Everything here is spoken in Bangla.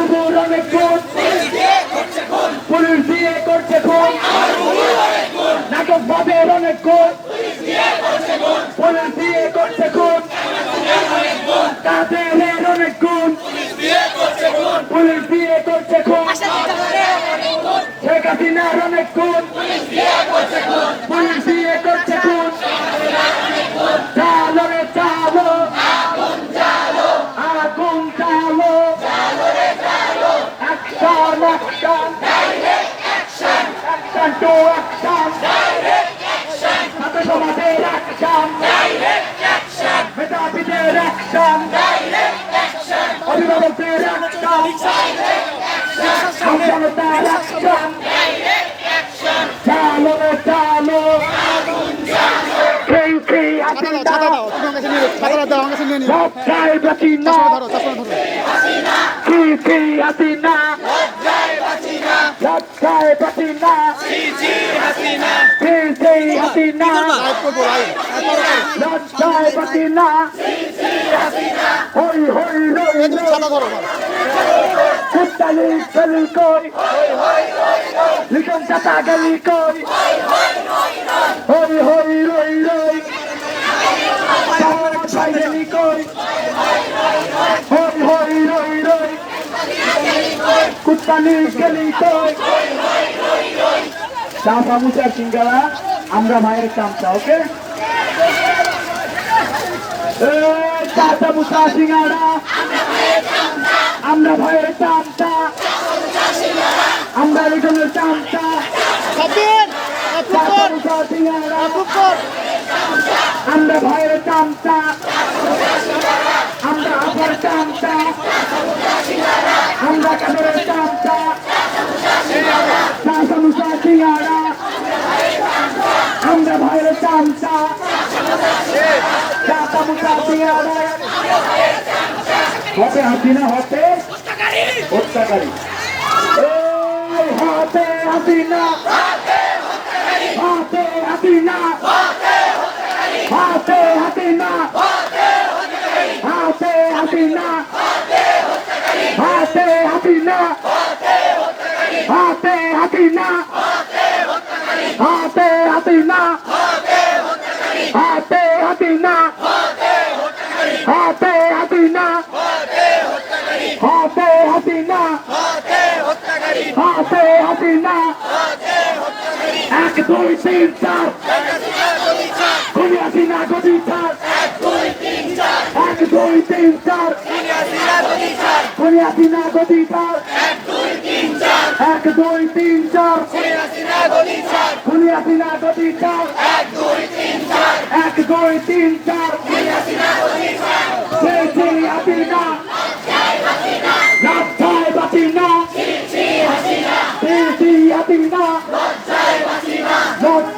বাবুর অনেক গুণ, পুলিশ দিয়ে করছে খুন, নাটক বাবের অনেক গুণ, পুলিশ দিয়ে করছে খুন, কাদের অনেক গুণ, পুলিশ দিয়ে করছে খুন, শেখ হাসিনার অনেক গুণ, পুলিশ দিয়ে করছে খুন, চালো রে চালো, আগুন চালো, action action, action to action, ছাত্র সমাজের অ্যাকশন, মেধাবীদের অ্যাকশন, অভিভাবকদের অ্যাকশন, জনতার অ্যাকশন, চালো রে চালো, সেই হাসিনা লজ্জায় বাঁচি না, সেই হাসিনা লজ্জায় বাঁচি না, সেই হাসিনা লজ্জায় বাঁচি না, হই হই রই কুত্তালি গলি কই, লিখন চাতা গলি কই, হই হই রই রই গলি কই, হই হই রই রই কুত্তালি গলি কই। চা সামুচা সিঙ্গারা আমরা মায়ের চামচা, ওকে? চা সামুচা সিঙ্গারা আমরা ভাইয়ের চামচা, আমরা লিখনের চামচা, চা সামুচা সিঙ্গারা আমরা ভাইয়ের চামচা, আমরা আপার চামচা, আমরা কাদের চামচা, চা সামুচা সিঙ্গারা আমরা ভাইয়ের চামচা, চা সামুচা সিঙ্গারা হতে হাসিনা হতে হত্যাকারী, হতে হাসিনা, হতে হাসিনা, হতে হাসিনা, হতে হাসিনা, হতে হাসিনা, হতে হাসিনা, হতে হাসিনা, হতে হাসিনা, হতে হাসিনা, হতে হাসিনা, হতে হাসিনা, এক দুই তিন চার খুনি হাসিনা গদি চার, এক দুই তিন চার খুনি হাসিনা গদি চার, এক দুই তিন চার খুনি হাসিনা গদি চার, এক দুই তিন চার সেই হাসিনা লজ্জায় বাঁচি না, সেই হাসিনা লজ্জায়